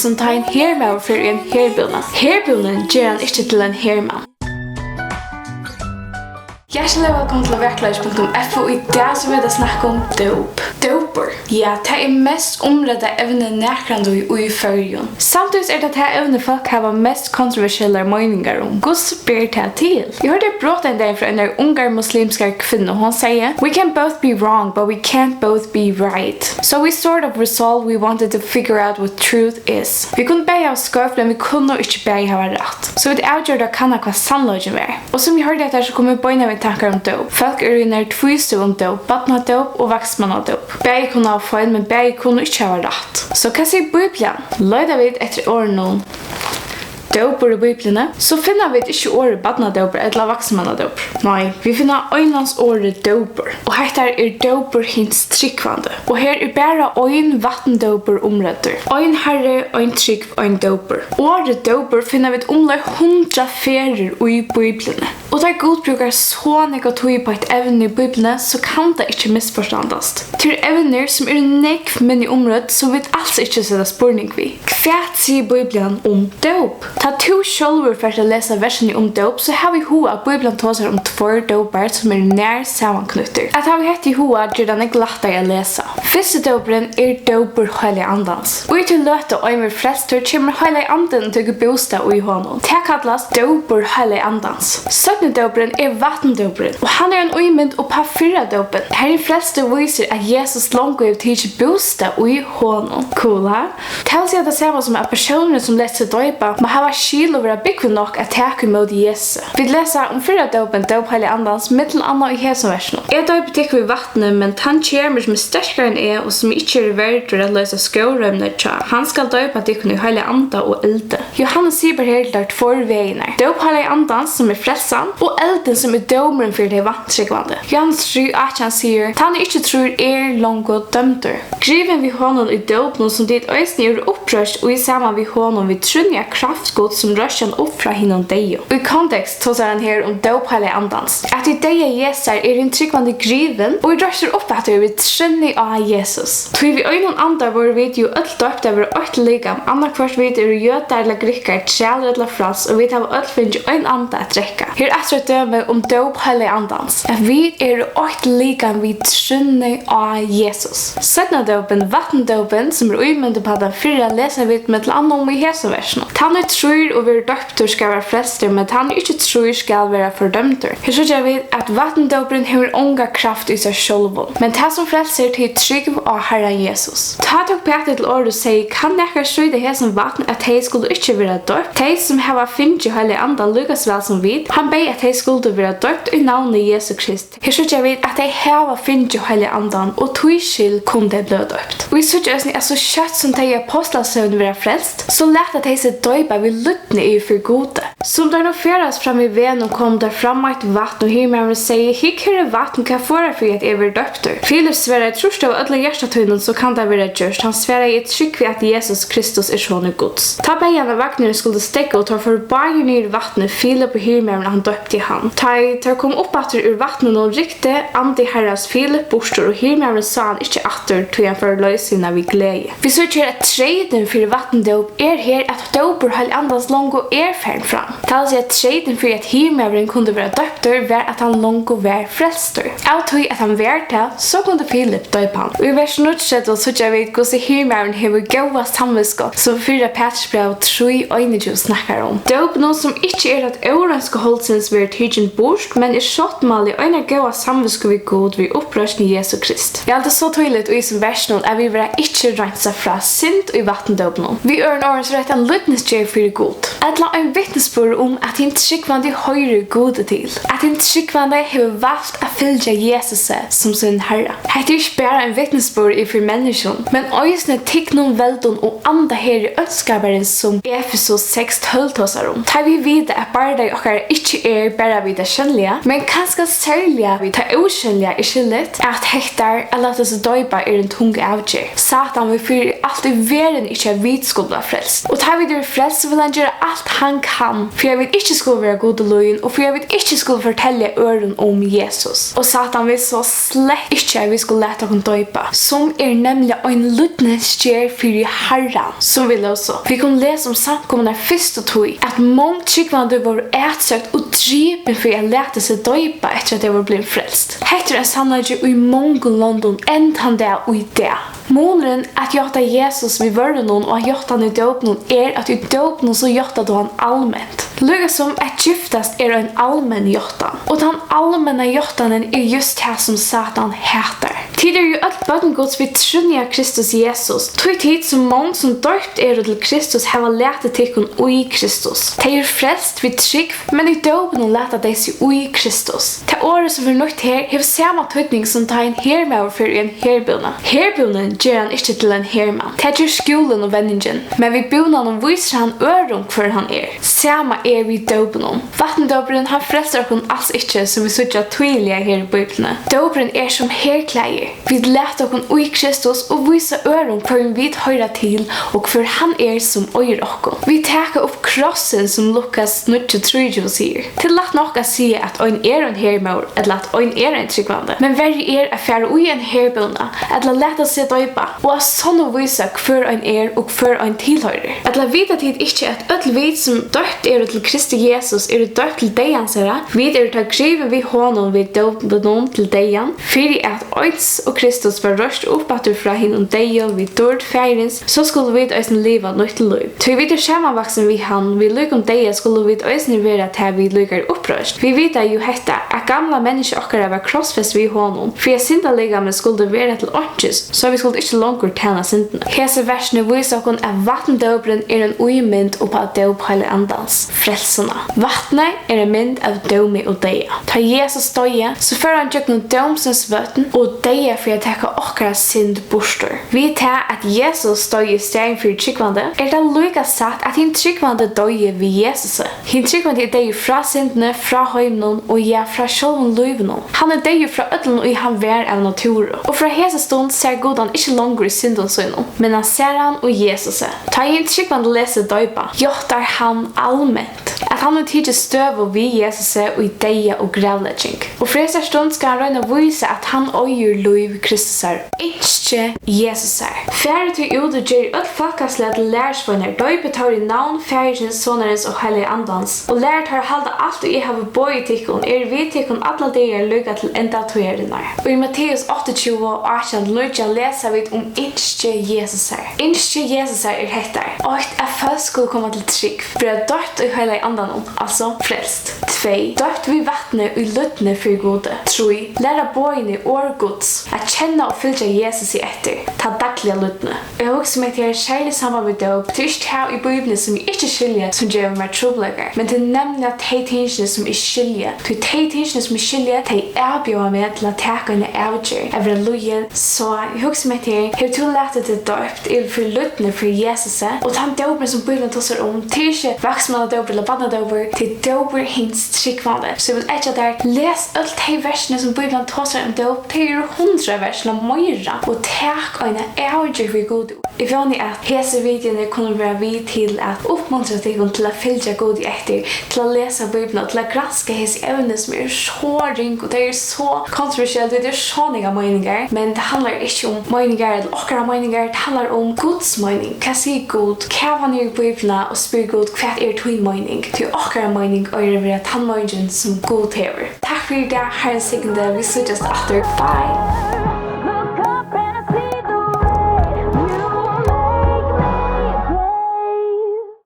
som tar en hermann for en herbuna. Herbunen gjør han ikke til en hermann. Hjertelig velkommen til VAKURLEIKI.FO. I dag så vil jeg snakke om dåp. Dópur. Ja, det mest omredda evnet nærkrande i førjen. Samtidig det evnet folk har mest kontroversielle meninger om. Hvordan ber det til? Jeg hørte brått en dag fra en ungar muslimska kvinne. Hun sier, "We can both be wrong, but we can't both be right." So we sort of resolved we wanted to figure out what truth is. Vi kunne bare ha skøft, men vi kunne ikke bare ha rett. Så vi avgjorde å kanna hva sannløgjen var. Og som jeg hørte etter, så kom vi bøyne med tankar om dåp. Folk i nær tvistå om dåp, badnadåp og vaksmannadåp. Begge kunne ha feil, men begge kunne ikke ha rett. Så hva sier Bibelen? Løyder vi etter årene Dópur i Bibelene, så finner vi ikke året badnadåper eller vaksmannadåper. Nei, vi finner øynens året Dópur. Og Hettar Dópur hins trúgvandi. Og her bare øyn Vatndópur omretter. Øyn herre, øyn trúgv, øyn dópur. Året Dópur finner vi omlag 100 ferier i Bibelene. Og da Gud brukar så negativt på et evne i Bibelene, så kan det ikke misforstandast. Til evner som nekv men i området, så vil altså ikke sette spurning vi. Hva sier Bibelen om dåp? Ta to sjølver for å lese versene om dåp, så har vi hoa at Bibelen tåser om 2 dåper som nær sammanknytter. At har vi hett i hoa, gjør den ikke lettere å lese. Første dåperen dåpur Heilaga Andans. Og i til løte og med flest kommer Heilaga Anden til å bostad i hånden. Det kallas dåpur Heilaga Andans. Dåperen Vatndóperen, og han en øymynd og på 4 dåpen. Her de fleste viser at Jesus langt og tidlig bostad i hånden. Cool, ha? Det vil si at det samme som at personer som leser dåpa må ha skil og være bygd nok at takke imot Jesus. Vi leser om 4 dåpen, dåp Heilaga Andans, mittel annet i hesonversen. Jeg dåper tikk i vattnet, men han kommer som sterkere enn og som ikke verdt å løse skårømne tja. Han skal dåpa tikk i Heilaga Anda og elde. Johannes sier bare helt klart 4 veiene. Dåp Heilaga Andans som frelsan, og elden som dømeren for det vantrykvande. Johannes 3:18 sier, «Han ikke tror langt dømter». Griven vi hånden i dåpen som dit øyne opprørst, og i sammen vi hånden vi trunja kraftgod som røsjan opp fra hinnom deio. Og i kontekst tåser han her om dåp Heilaga Andans. At i deia Jesar en tryggvande griven, og i røsjar opp at vi trunni av Jesus. Tog vi øyne andar vår vi jo ølt døpt over 8 ligam, annakvart vi jødar eller grikkar, træler eller fras, og vi tar ølt finnes øyne anda at drekka. Her et døme om dåp Heilaga Andans. At vi 8 ligam vi trunni av Jesus. Dåpen, Vatndópen, som uimyndet på den 4, leser vi med til annet om i hesonversen. Han tror og vi døpter skal være frelster, men han ikke tror skal være fordømter. Her så vi at Vatndóperen har unga kraft i seg selv, men det som frelser til trygg av Herren Jesus. Ta tok Peter til året og sier, kan nekker strøyde hesen vatten at de skulle ikke være døpt? De som har finnet Heilaga Anda lukas vel som vid, han ber at de skulle være døpt i navnet Jesu Krist. Her så vi at de har finnet Heilaga Andan, og tøyskild kunne de bli døpt. Og i suttjøsning er så kjøtt som de apostlasøvn være frelst, så lett at de seg døyba vi luttne i for gode. Som der nå føres fram i venen kom der fram et vatten, og hyrmævren sier, «Hikk her vatten kan føre for at jeg vil døpter». Philip sverer, «Trorst av ødelig hjertetøynen, så kan det være gjørst». Han sverer i trygg ved at Jesus Kristus sånne gods. Ta begge vaktene skulle stekke og ta for bare ned i vattnet, Philip og hyrmævren han døpte han. Ta kom opp atter ur vattnet og rykte, andi herras Philip bostor, og hyrmævren sa han ikke atter, tog han for løsina vi glede. Vi søker at treden for vattendåp her at dåpur Heilaga Andans longo fern fram. Det vil si at treden for at hyrmævren kunne være døpter var at han longo var frelster. Av tog at han var til, så kunne Philip døpe han. Og i vers 9 så søker vi hvordan hyrmævren hever gåa samvisko, som 4 Petersbrev 3:21 snakkar om. Dåp noe som ikke at ørenske holdsens vil tidgen bort, men sjottmal i øyne gåa samvisko vi god vi opprørsten i Jesu Krist. Jeg det så tydelig og i som versen at vi vil ikke rensa fra synd i vattendåpen. Vi en årens rett en lytnesgjør for god. Etla en vittnesbord om at hin tryggvande høyre gode til. At hin tryggvande har valgt å fylgja Jesus som sin herre. Hette ikke bare en vittnesbord i for mennesken, men øyne tikknum veldun og anda her i ønskaberen som Efesos 6:12 tåsar om. Ta vi vite at bare de okkar ikke bare vi det kjennlige, men kanskje særlig vi tar ukjennlige skyldet at Hettar eller at disse døyba en tung avgjør. Satan vil fyre allt I verden ikke vi skulle bli frelst. Og tar vi det frelst, så vil han gjøre alt han kan, for jeg vil ikke skulle være god og løgn, og for jeg vil ikke skulle fortelle øren om Jesus. Og Satan vil så slett ikke at vi skulle lete oss døypa, som nemlig en luttende skjer for Herren, som vi løser. Vi kan lese om samkommende første tog, at mange tryggvande var ætsøkt og dripen for å lete seg døypa etter at de var blitt frelst. Hettar sannlegg I mange London enn han det og I det. Målen at gjøre Jesus vi var noen og gjøre han I døpnen at I døpnen så gjøre han allmänt. Lukka som at giftast en allmän gjørtan. Og den allmänna gjørtanen just det som Satan hatar. Tid jo alt bøngods vi trunja Kristus Jesus. Tog tid som många som døpt til Kristus hava lete tikkun ui Kristus. De frelst vi trygg, men I døpnen leta de seg ui Kristus. Det året som vi nødt her hever samme tøytning som ta en hermaver for en herbuna. Herbunen gjør han ikke til en herman. Det gjør skolen og vendingen. Men vi bunan viser han ørum hver han Sama vi døpenen. Vatndåpuren han frelser okkur alls ikke som vi sutja tydelig her I Bibelen. Dåpuren som herkleier. Vi leta okkur ui Kristus og viser ørum hver vi høyra til og hver han som øyer okkur. Vi teker opp krossen som Lukas 9:23 sier. Til at nokka sier at ein en hermaur eller at ein en tryggvande. Men verre at fære ui en herbuna eller leta seg døypa og sånn å vise hver ein og hver ein tilhøyrer. Eller vita tid ikke at ødel vi som døpt til Kristi Jesus døpt til dejan sera. Vi ta griven vi honom vi døpnen til dejan fyrir at oins og Kristus var røst opp at du fra hinn dejan vi dørt færens så skulle vi eisen liva nøyt til liv. Til vi skjermavaksen vi han vi lyk deja skulle vi eisen vera til vi lykar opprøst. Vi vita jo Hettar at gamla mennesker okkara var krossfest vi honom for jeg syndalega men skulle vera til ånds så vi skulle ikke langer tjena syndene. Hese versene viser okkur at Vatndåpuren en uimynd og på døp heile Andans. Frelsena. Vatnet en mynd av dømi og deia. Ta Jesus døye, så fører han tjøkken dømsens vøtten og deia for å teka okkara synd bostor. Vi tar at Jesus døye stegen for tryggvande, det lykka sagt at hin tryggvande døye vi Jesus. Hin tryggvande deie fra syndene, fra høymnon og fra sjølven løyvnon. Han deie fra ødlen og han vær av natur. Og fra hese stund ser god han ikke langer I synden søgnon, men han ser han og Jesus. Ta hin tryggvande lese døypa, gjørtar han allmänt. At han tidlig støv og vi Jesus og I deia og gravlegging. Og for hese stund skal han røyne vise at han øyer løyv Kristus ikke Jesus Færre til ude gjør alt folkeslet lærersvønner, døype tar I navn, færgens, sonarens og heilig Andans. Og lærer tar halda alt og I have bøy I tikkun, vi tikkun alle deir lykka til enda tøyerinar. Og I Matteus 28 og 18 lykja lesa vi om ikke Jesus Ikke Jesus Hettar. Og at folk skulle komme til trygg, for at døpt og heilig Andanon, altså frelst. 2. Døpt vi vattnet og luttne for gode. 3. Læra bøyene årgods, at kjenne og fylgja Jesus I etter, ta daglige luttne. Jeg har også med til kjærlig sammen med døp, til ikke her I Bibelen som jeg ikke skiljer som gjør meg trúgvandi, men til nemlig at de tingene som jeg skiljer. Til de tingene som jeg skiljer, de erbjør meg til å teke en avgjør, jeg vil lojen. Så jeg har også med til, jeg har lært til døpt, jeg for luttne for Jesus, og den døpen som Bibelen tosser om, til ikke vaksmanna døper eller badnadøper, til døper hins tryggvande. Så jeg vil ikke der, les alt de versene som Bibelen tosser om døp, til 100 versene Moriah, og tek en avgjør for god. Jeg vet at hese videoene kunne være vid til at oppmuntre deg til å fylgja god I etter, til å lese Bibelen, til å granske hese evnið som så ring, og det så kontroversielt, det så nega meninger, men det handler ikke om meninger eller okkara meninger, det handler om Guds mening. Hva sier God? Hva var I Bibelen og spyr God hva tog mening? Til okkara mening og være tannmeningen som God hever. Takk for det, Herren sikkende, vi synes just after. Bye!